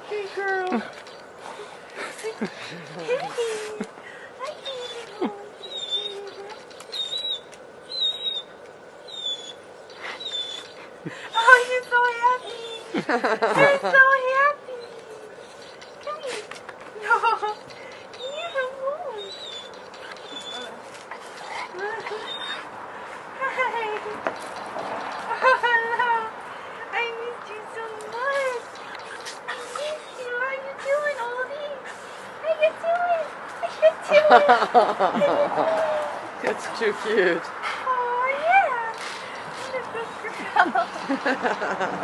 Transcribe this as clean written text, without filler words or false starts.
Hey, girl. Oh, you're so happy. You're so happy. Come here. No. Yeah, move. Hi. Oh, no. I missed you so much. I missed you. How you doing, Oldie? How you doing? How you doing? That's too cute. Oh, yeah. What a good girl.